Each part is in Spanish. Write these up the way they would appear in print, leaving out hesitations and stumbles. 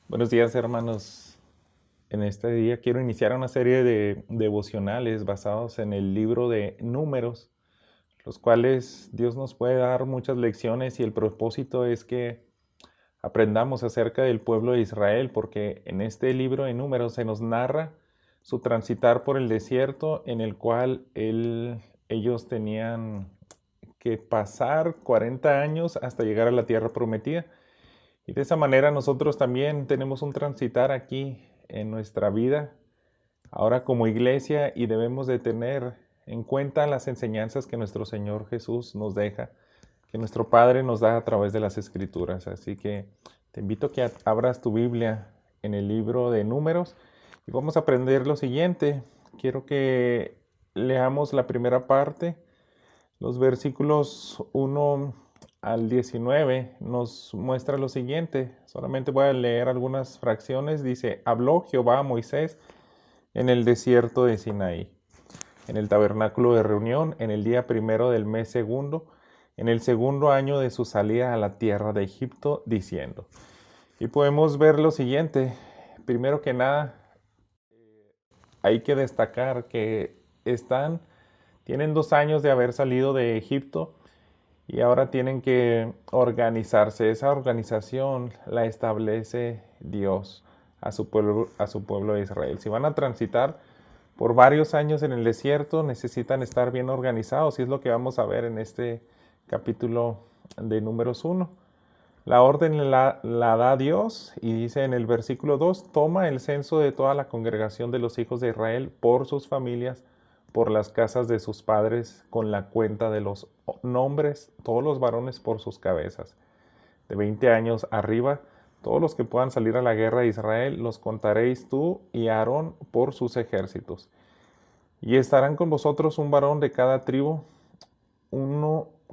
Buenos días, hermanos. En este día quiero iniciar una serie de devocionales basados en el libro de Números, los cuales Dios nos puede dar muchas lecciones y el propósito es que aprendamos acerca del pueblo de Israel, porque en este libro de Números se nos narra su transitar por el desierto en el cual ellos tenían que pasar 40 años hasta llegar a la tierra prometida. Y de esa manera nosotros también tenemos un transitar aquí en nuestra vida, ahora como iglesia, y debemos de tener en cuenta las enseñanzas que nuestro Señor Jesús nos deja, que nuestro Padre nos da a través de las Escrituras. Así que te invito a que abras tu Biblia en el libro de Números y vamos a aprender lo siguiente. Quiero que leamos la primera parte. Los versículos 1 al 19 nos muestra lo siguiente. Solamente voy a leer algunas fracciones. Dice: habló Jehová a Moisés en el desierto de Sinaí, en el tabernáculo de reunión, en el día primero del mes segundo, en el segundo año de su salida a la tierra de Egipto, diciendo. Y podemos ver lo siguiente. Primero que nada, hay que destacar que tienen 2 años de haber salido de Egipto y ahora tienen que organizarse. Esa organización la establece Dios a su pueblo de Israel. Si van a transitar por varios años en el desierto, necesitan estar bien organizados y es lo que vamos a ver en este capítulo de Números 1. La orden la da Dios y dice en el versículo 2: toma el censo de toda la congregación de los hijos de Israel por sus familias, por las casas de sus padres, con la cuenta de los nombres, todos los varones por sus cabezas. De 20 años arriba, todos los que puedan salir a la guerra de Israel, los contaréis tú y Aarón por sus ejércitos. Y estarán con vosotros un varón de cada tribu,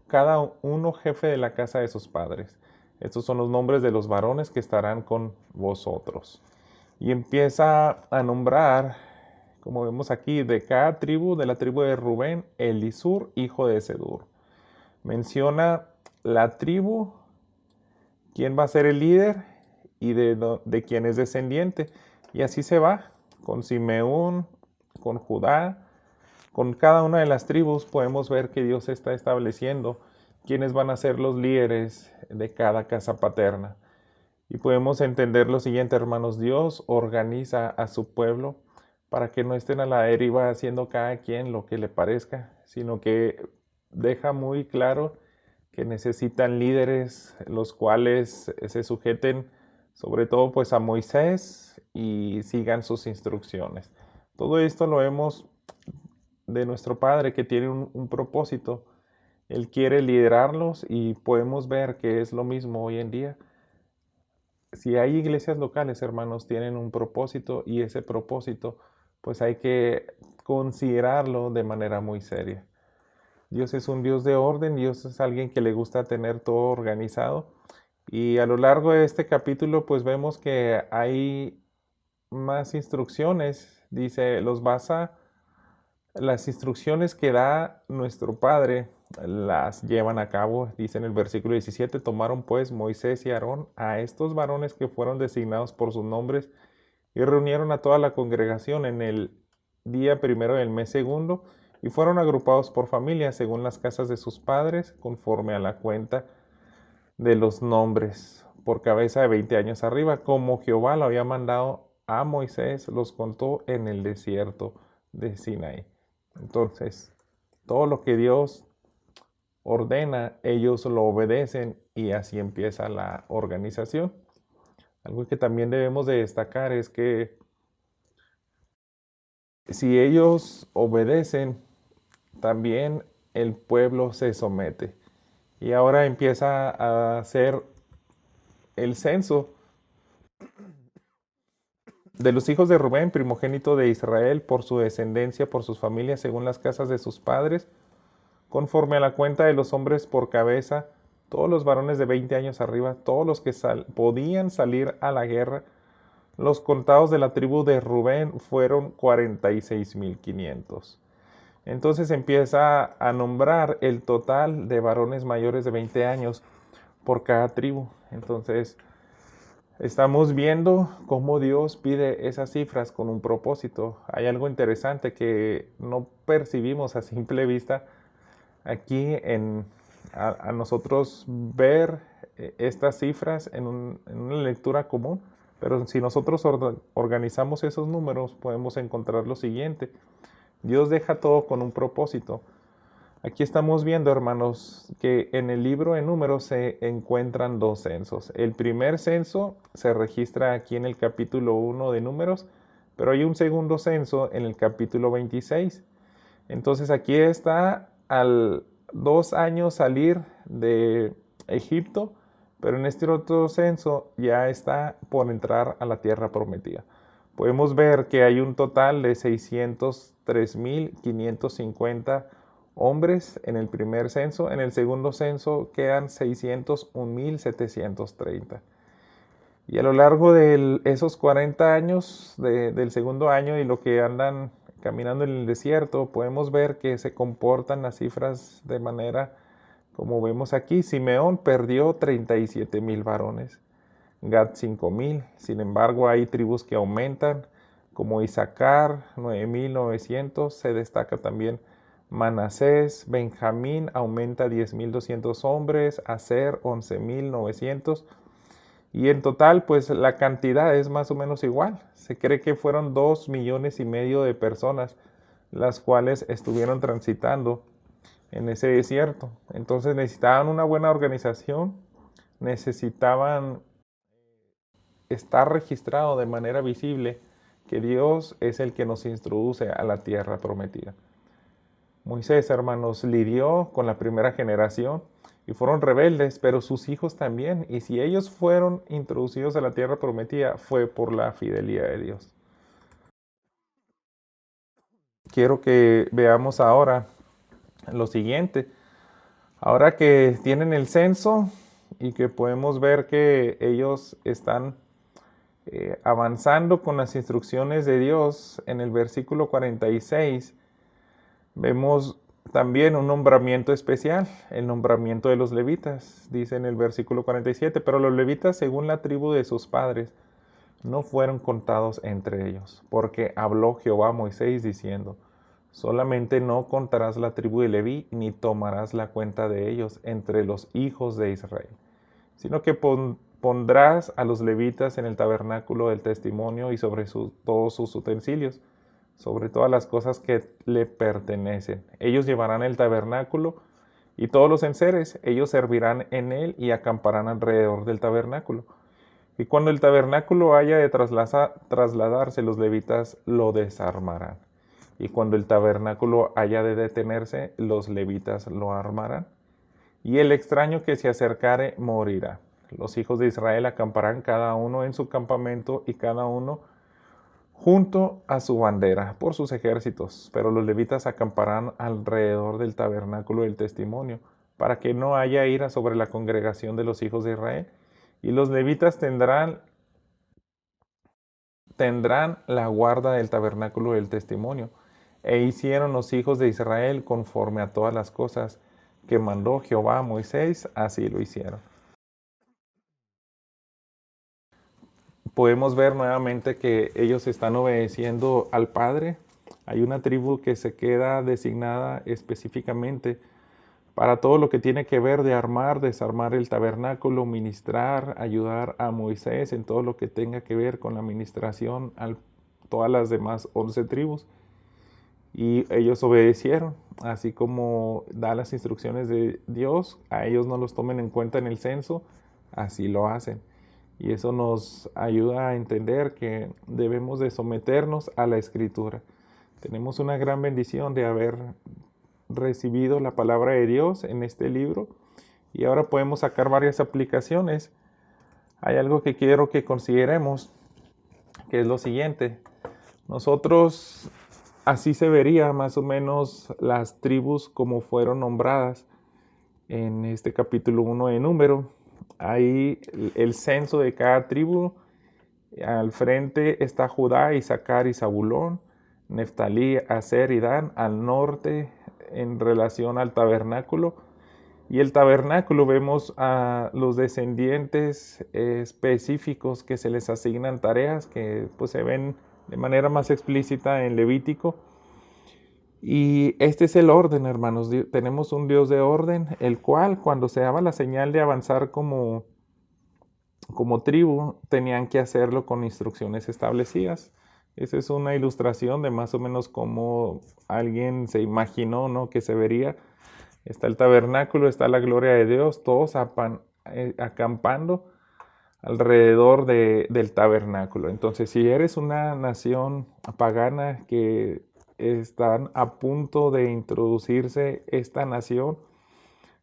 cada uno jefe de la casa de sus padres. Estos son los nombres de los varones que estarán con vosotros. Y empieza a nombrar, como vemos aquí, de cada tribu, de la tribu de Rubén, Elisur, hijo de Sedur. Menciona la tribu, quién va a ser el líder y de quién es descendiente. Y así se va, con Simeón, con Judá, con cada una de las tribus podemos ver que Dios está estableciendo quiénes van a ser los líderes de cada casa paterna. Y podemos entender lo siguiente, hermanos: Dios organiza a su pueblo para que no estén a la deriva haciendo cada quien lo que le parezca, sino que deja muy claro que necesitan líderes los cuales se sujeten sobre todo pues a Moisés y sigan sus instrucciones. Todo esto lo vemos de nuestro Padre, que tiene un propósito. Él quiere liderarlos y podemos ver que es lo mismo hoy en día. Si hay iglesias locales, hermanos, tienen un propósito y ese propósito pues hay que considerarlo de manera muy seria. Dios es un Dios de orden, Dios es alguien que le gusta tener todo organizado y a lo largo de este capítulo pues vemos que hay más instrucciones. Dice: las instrucciones que da nuestro Padre las llevan a cabo. Dice en el versículo 17: tomaron pues Moisés y Aarón a estos varones que fueron designados por sus nombres y reunieron a toda la congregación en el día primero del mes segundo y fueron agrupados por familias según las casas de sus padres, conforme a la cuenta de los nombres, por cabeza de 20 años arriba, como Jehová lo había mandado a Moisés. Los contó en el desierto de Sinaí. Entonces, todo lo que Dios ordena, ellos lo obedecen y así empieza la organización. Algo que también debemos de destacar es que si ellos obedecen, también el pueblo se somete. Y ahora empieza a hacer el censo de los hijos de Rubén, primogénito de Israel, por su descendencia, por sus familias, según las casas de sus padres, conforme a la cuenta de los hombres por cabeza, todos los varones de 20 años arriba, todos los que podían salir a la guerra. Los contados de la tribu de Rubén fueron 46,500. Entonces empieza a nombrar el total de varones mayores de 20 años por cada tribu. Entonces Estamos viendo cómo Dios pide esas cifras con un propósito. Hay algo interesante que no percibimos a simple vista aquí a nosotros ver estas cifras en una lectura común, pero si nosotros organizamos esos números podemos encontrar lo siguiente. Dios deja todo con un propósito. Aquí estamos viendo, hermanos, que en el libro de Números se encuentran dos censos. El primer censo se registra aquí en el capítulo 1 de Números, pero hay un segundo censo en el capítulo 26. Entonces aquí está al 2 años salir de Egipto, pero en este otro censo ya está por entrar a la tierra prometida. Podemos ver que hay un total de 603.550 hombres en el primer censo. En el segundo censo quedan 601.730. Y a lo largo de esos 40 años del segundo año y lo que andan caminando en el desierto, podemos ver que se comportan las cifras de manera como vemos aquí. Simeón perdió 37.000 varones, Gad 5.000. Sin embargo, hay tribus que aumentan, como Isaacar 9.900. Se destaca también Manasés. Benjamín aumenta 10.200 hombres, Aser 11.900. Y en total, pues la cantidad es más o menos igual. Se cree que fueron 2,5 millones de personas las cuales estuvieron transitando en ese desierto. Entonces necesitaban una buena organización, necesitaban estar registrado de manera visible que Dios es el que nos introduce a la tierra prometida. Moisés, hermanos, lidió con la primera generación y fueron rebeldes, pero sus hijos también. Y si ellos fueron introducidos a la tierra prometida, fue por la fidelidad de Dios. Quiero que veamos ahora lo siguiente. Ahora que tienen el censo y que podemos ver que ellos están avanzando con las instrucciones de Dios, en el versículo 46 vemos también un nombramiento especial, el nombramiento de los levitas. Dice en el versículo 47, pero los levitas según la tribu de sus padres no fueron contados entre ellos, porque habló Jehová a Moisés diciendo, solamente no contarás la tribu de Leví, ni tomarás la cuenta de ellos entre los hijos de Israel, sino que pondrás a los levitas en el tabernáculo del testimonio y sobre todos sus utensilios, sobre todas las cosas que le pertenecen. Ellos llevarán el tabernáculo y todos los enseres, ellos servirán en él y acamparán alrededor del tabernáculo. Y cuando el tabernáculo haya de trasladarse, los levitas lo desarmarán. Y cuando el tabernáculo haya de detenerse, los levitas lo armarán. Y el extraño que se acercare morirá. Los hijos de Israel acamparán cada uno en su campamento y cada uno junto a su bandera por sus ejércitos. Pero los levitas acamparán alrededor del tabernáculo del testimonio, para que no haya ira sobre la congregación de los hijos de Israel. Y los levitas tendrán la guarda del tabernáculo del testimonio. E hicieron los hijos de Israel conforme a todas las cosas que mandó Jehová a Moisés, así lo hicieron. Podemos ver nuevamente que ellos están obedeciendo al Padre. Hay una tribu que se queda designada específicamente para todo lo que tiene que ver de armar, desarmar el tabernáculo, ministrar, ayudar a Moisés en todo lo que tenga que ver con la ministración a todas las demás 11 tribus. Y ellos obedecieron, así como da las instrucciones de Dios, a ellos no los tomen en cuenta en el censo, así lo hacen. Y eso nos ayuda a entender que debemos de someternos a la Escritura. Tenemos una gran bendición de haber recibido la palabra de Dios en este libro y ahora podemos sacar varias aplicaciones. Hay algo que quiero que consideremos, que es lo siguiente. Nosotros, así se vería más o menos las tribus como fueron nombradas en este capítulo 1 de Número. Ahí el censo de cada tribu. Al frente está Judá, Isaacar y Zabulón, Neftalí, Aser y Dan. Al norte, en relación al tabernáculo, Y el tabernáculo vemos a los descendientes específicos que se les asignan tareas que pues se ven de manera más explícita en Levítico. Y este es el orden, hermanos. Tenemos un Dios de orden, el cual cuando se daba la señal de avanzar como tribu, tenían que hacerlo con instrucciones establecidas. Esa es una ilustración de más o menos cómo alguien se imaginó, ¿no?, que se vería. Está el tabernáculo, está la gloria de Dios, todos acampando alrededor del tabernáculo. Entonces, si eres una nación pagana que están a punto de introducirse esta nación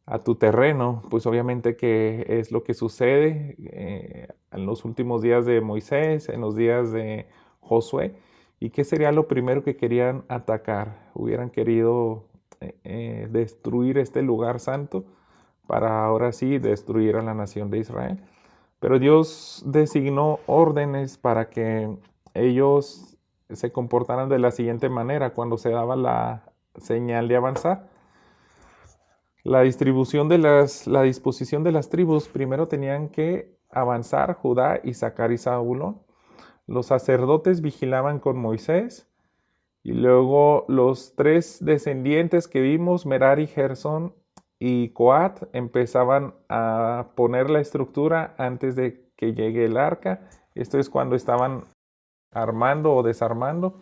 a tu terreno, pues obviamente que es lo que sucede en los últimos días de Moisés, en los días de Josué. ¿Y qué sería lo primero que querían atacar? Hubieran querido destruir este lugar santo para ahora sí destruir a la nación de Israel. Pero Dios designó órdenes para que ellos se comportaran de la siguiente manera cuando se daba la señal de avanzar. La disposición de las tribus primero tenían que avanzar Judá, Isaacar y Zabulón. Los sacerdotes vigilaban con Moisés y luego los tres descendientes que vimos, Merari, Gersón y Coat, empezaban a poner la estructura antes de que llegue el arca. Esto es cuando estaban armando o desarmando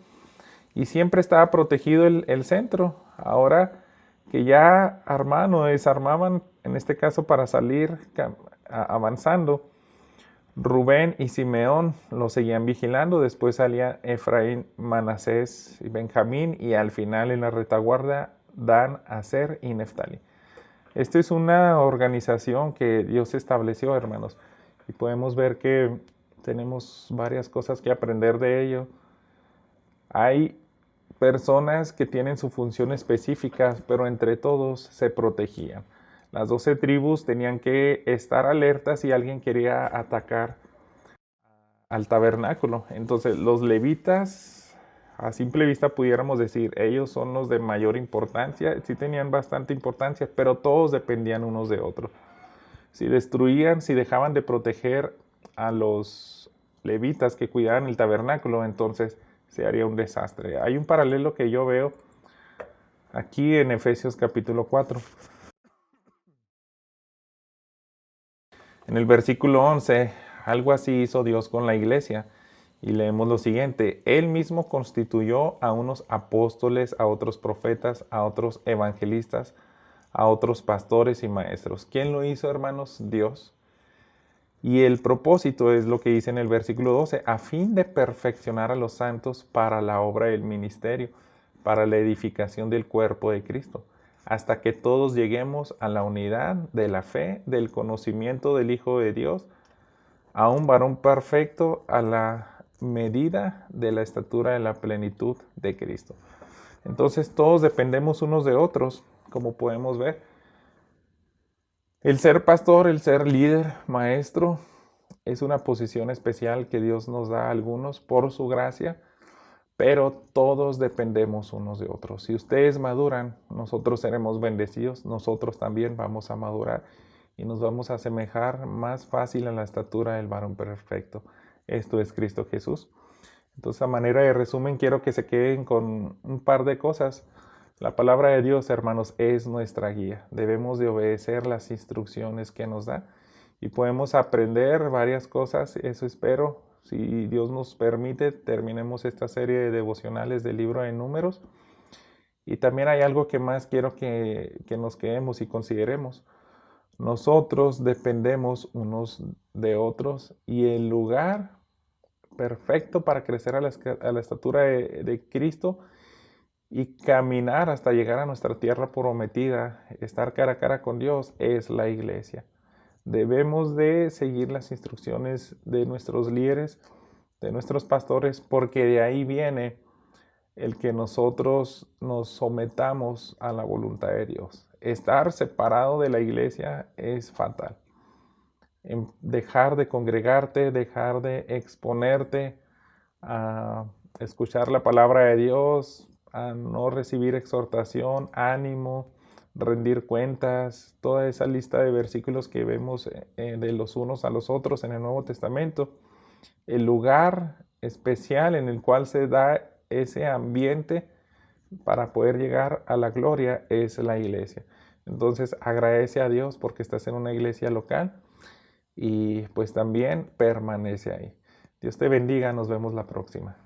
y siempre estaba protegido el centro. Ahora que ya armaban o desarmaban, en este caso para salir avanzando, Rubén y Simeón lo seguían vigilando, después salía Efraín, Manasés y Benjamín y al final en la retaguardia Dan, Aser y Neftalí. Esta es una organización que Dios estableció, hermanos, y podemos ver que tenemos varias cosas que aprender de ello. Hay personas que tienen su función específica, pero entre todos se protegían. Las 12 tribus tenían que estar alertas si alguien quería atacar al tabernáculo. Entonces los levitas, a simple vista pudiéramos decir, ellos son los de mayor importancia, sí tenían bastante importancia, pero todos dependían unos de otros. Si destruían, si dejaban de proteger a los levitas que cuidaban el tabernáculo, entonces se haría un desastre. Hay un paralelo que yo veo aquí en Efesios capítulo 4. En el versículo 11, algo así hizo Dios con la iglesia. Y leemos lo siguiente: Él mismo constituyó a unos apóstoles, a otros profetas, a otros evangelistas, a otros pastores y maestros. ¿Quién lo hizo, hermanos? Dios. Y el propósito es lo que dice en el versículo 12, a fin de perfeccionar a los santos para la obra del ministerio, para la edificación del cuerpo de Cristo, hasta que todos lleguemos a la unidad de la fe, del conocimiento del Hijo de Dios, a un varón perfecto, a la medida de la estatura de la plenitud de Cristo. Entonces todos dependemos unos de otros, como podemos ver. El ser pastor, el ser líder, maestro, es una posición especial que Dios nos da a algunos por su gracia, pero todos dependemos unos de otros. Si ustedes maduran, nosotros seremos bendecidos, nosotros también vamos a madurar y nos vamos a asemejar más fácil a la estatura del varón perfecto. Esto es Cristo Jesús. Entonces, a manera de resumen, quiero que se queden con un par de cosas. La palabra de Dios, hermanos, es nuestra guía. Debemos de obedecer las instrucciones que nos da y podemos aprender varias cosas. Eso espero. Si Dios nos permite, terminemos esta serie de devocionales del libro de Números. Y también hay algo que más quiero que nos quedemos y consideremos. Nosotros dependemos unos de otros y el lugar perfecto para crecer a la estatura de Cristo y caminar hasta llegar a nuestra tierra prometida, estar cara a cara con Dios, es la iglesia. Debemos de seguir las instrucciones de nuestros líderes, de nuestros pastores, porque de ahí viene el que nosotros nos sometamos a la voluntad de Dios. Estar separado de la iglesia es fatal. Dejar de congregarte, dejar de exponerte a escuchar la palabra de Dios, a no recibir exhortación, ánimo, rendir cuentas, toda esa lista de versículos que vemos de los unos a los otros en el Nuevo Testamento. El lugar especial en el cual se da ese ambiente para poder llegar a la gloria es la iglesia. Entonces agradece a Dios porque estás en una iglesia local y pues también permanece ahí. Dios te bendiga, nos vemos la próxima.